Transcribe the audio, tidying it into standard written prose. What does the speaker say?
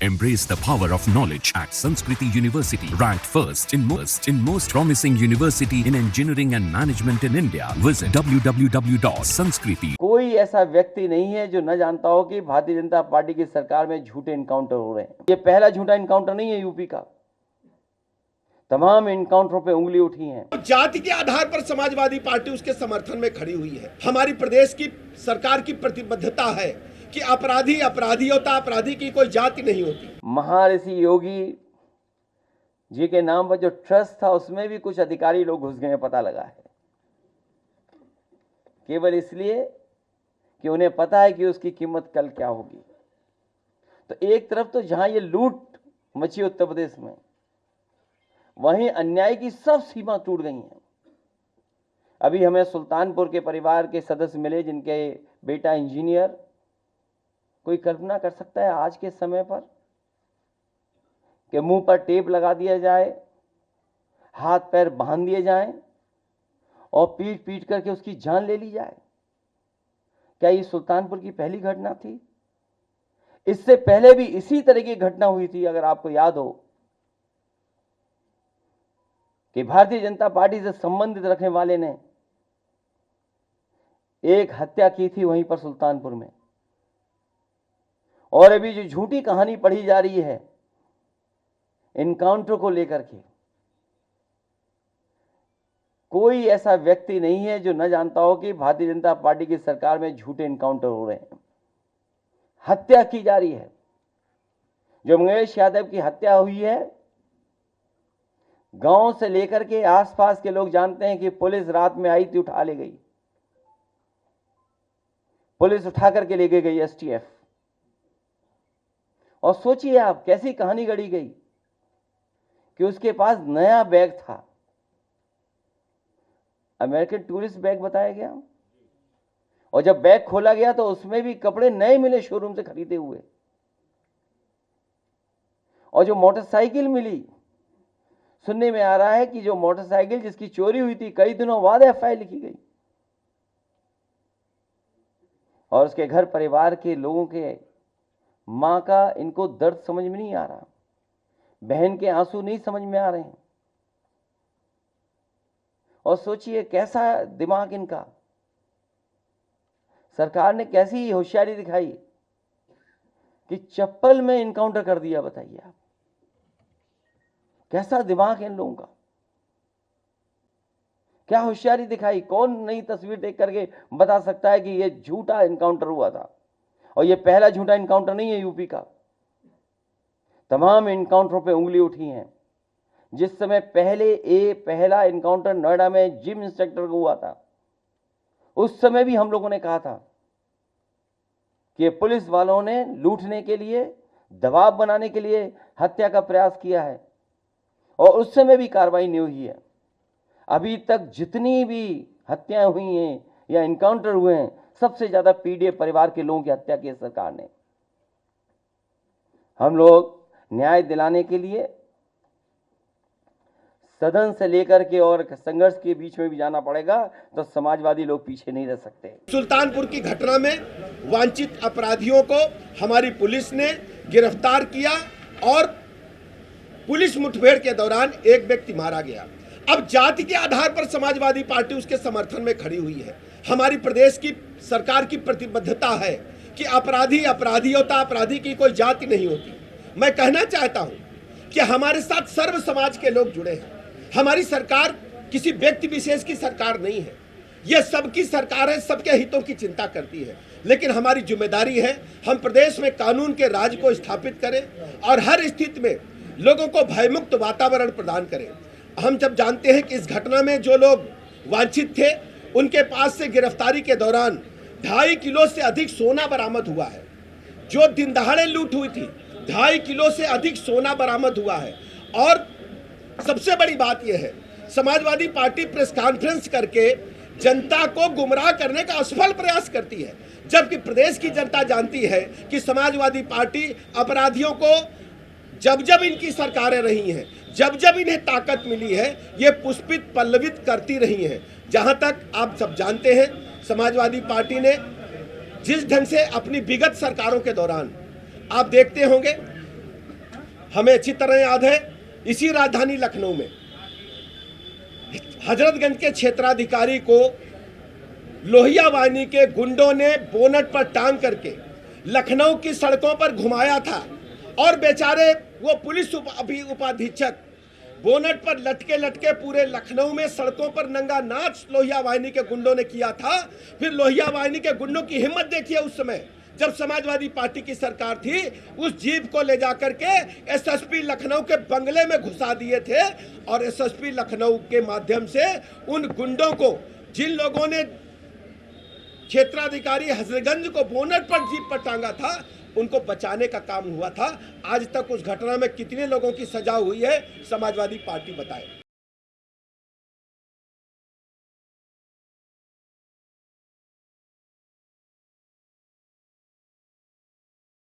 Embrace the power of knowledge at Sanskriti University, ranked first in most promising university in engineering and management in India. Visit www.sanskriti. कोई ऐसा व्यक्ति नहीं है जो न जानता हो कि भारतीय जनता पार्टी की सरकार में झूठे इनकाउंटर हो रहे हैं। ये पहला झूठा इनकाउंटर नहीं है यूपी का, तमाम इनकाउंटरों पे उंगली उठी है। जाति के आधार पर समाजवादी पार्टी उसके समर्थन में खड़ी हुई है। हमारी प्रदेश की सरकार की प्रतिबद्धता है कि अपराधी होता, अपराधी की कोई जाति नहीं होती। महर्षि योगी जी के नाम पर जो ट्रस्ट था उसमें भी कुछ अधिकारी लोग घुस गए, पता लगा है, केवल इसलिए कि उन्हें पता है कि उसकी कीमत कल क्या होगी। तो एक तरफ तो जहां ये लूट मची उत्तर प्रदेश में, वहीं अन्याय की सब सीमा टूट गई हैं। अभी हमें सुल्तानपुर के परिवार के सदस्य मिले जिनके बेटा इंजीनियर। कोई कल्पना कर सकता है आज के समय पर कि मुंह पर टेप लगा दिया जाए, हाथ पैर बांध दिए जाएं और पीट पीट करके उसकी जान ले ली जाए? क्या ये सुल्तानपुर की पहली घटना थी? इससे पहले भी इसी तरह की घटना हुई थी। अगर आपको याद हो कि भारतीय जनता पार्टी से संबंधित रखने वाले ने एक हत्या की थी वहीं पर सुल्तानपुर में। और अभी जो झूठी कहानी पढ़ी जा रही है इनकाउंटर को लेकर के, कोई ऐसा व्यक्ति नहीं है जो न जानता हो कि भारतीय जनता पार्टी की सरकार में झूठे इनकाउंटर हो रहे हैं, हत्या की जा रही है। जो मंगेश यादव की हत्या हुई है, गांव से लेकर के आसपास के लोग जानते हैं कि पुलिस रात में आई थी, उठा ले गई, पुलिस उठा करके लेके गई एसटीएफ। और सोचिए आप कैसी कहानी गढ़ी गई कि उसके पास नया बैग था, अमेरिकन टूरिस्ट बैग बताया गया, और जब बैग खोला गया तो उसमें भी कपड़े नए मिले शोरूम से खरीदे हुए। और जो मोटरसाइकिल मिली, सुनने में आ रहा है कि जो मोटरसाइकिल जिसकी चोरी हुई थी कई दिनों बाद एफआईआर लिखी गई। और उसके घर परिवार के लोगों के, मां का इनको दर्द समझ में नहीं आ रहा, बहन के आंसू नहीं समझ में आ रहे हैं। और सोचिए कैसा दिमाग इनका, सरकार ने कैसी होशियारी दिखाई कि चप्पल में इनकाउंटर कर दिया। बताइए आप, कैसा दिमाग है इन लोगों का, क्या होशियारी दिखाई। कौन नई तस्वीर देख करके बता सकता है कि यह झूठा इनकाउंटर हुआ था? और यह पहला झूठा इनकाउंटर नहीं है यूपी का, तमाम इनकाउंटरों पे उंगली उठी है। जिस समय पहला इनकाउंटर नोएडा में जिम इंस्ट्रक्टर को हुआ था, उस समय भी हम लोगों ने कहा था कि पुलिस वालों ने लूटने के लिए, दबाव बनाने के लिए हत्या का प्रयास किया है, और उस समय भी कार्रवाई नहीं हुई है। अभी तक जितनी भी हत्याएं हुई हैं या इनकाउंटर हुए हैं, सबसे ज्यादा पीड़ित परिवार के लोगों की हत्या की सरकार ने। हम लोग न्याय दिलाने के लिए सदन से लेकर के और संघर्ष के बीच में भी जाना पड़ेगा, तो समाजवादी लोग पीछे नहीं रह सकते। सुल्तानपुर की घटना में वांछित अपराधियों को हमारी पुलिस ने गिरफ्तार किया और पुलिस मुठभेड़ के दौरान एक व्यक्ति मारा गया। अब जाति के आधार पर समाजवादी पार्टी उसके समर्थन में खड़ी हुई है। हमारी प्रदेश की सरकार की प्रतिबद्धता है कि अपराधी होता, अपराधी की कोई जाति नहीं होती। मैं कहना चाहता हूं कि हमारे साथ सर्व समाज के लोग जुड़े हैं। हमारी सरकार किसी व्यक्ति विशेष की सरकार नहीं है, यह सबकी सरकार है, सबके हितों की चिंता करती है। लेकिन हमारी जिम्मेदारी है हम प्रदेश में कानून के राज को स्थापित करें और हर स्थिति में लोगों को भयमुक्त वातावरण प्रदान करें। हम जब जानते हैं कि इस घटना में जो लोग वांछित थे, उनके पास से गिरफ्तारी के दौरान 2.5 किलो से अधिक सोना बरामद हुआ है। जो दिन दहाड़े लूट हुई थी, 2.5 किलो से अधिक सोना बरामद हुआ है। और सबसे बड़ी बात यह है, समाजवादी पार्टी प्रेस कॉन्फ्रेंस करके जनता को गुमराह करने का असफल प्रयास करती है, जबकि प्रदेश की जनता जानती है कि समाजवादी पार्टी अपराधियों को जब जब इनकी सरकारें रही हैं, जब जब इन्हें ताकत मिली है, ये पुष्पित पल्लवित करती रही हैं। जहां तक आप सब जानते हैं, समाजवादी पार्टी ने जिस ढंग से अपनी विगत सरकारों के दौरान आप देखते होंगे हमें अच्छी तरह याद है, इसी राजधानी लखनऊ में हजरतगंज के क्षेत्राधिकारी को लोहिया वाहिनी के गुंडों ने बोनट पर टांग करके लखनऊ की सड़कों पर घुमाया था और बेचारे वो पुलिस उपाधीक्षक बोनट पर लटके लटके पूरे लखनऊ में सड़कों पर नंगा नाच लोहिया वाहिनी के गुंडों ने किया था। फिर लोहिया वाहिनी के गुंडों की हिम्मत देखिए, उस समय जब समाजवादी पार्टी की सरकार थी, उस जीप को ले जाकर के एसएसपी लखनऊ के बंगले में घुसा दिए थे और एसएसपी लखनऊ के माध्यम से उन गुंडों को, जिन लोगों ने क्षेत्राधिकारी हजरतगंज को बोनट पर जीप पर टांगा था, उनको बचाने का काम हुआ था। आज तक उस घटना में कितने लोगों की सजा हुई है, समाजवादी पार्टी बताए।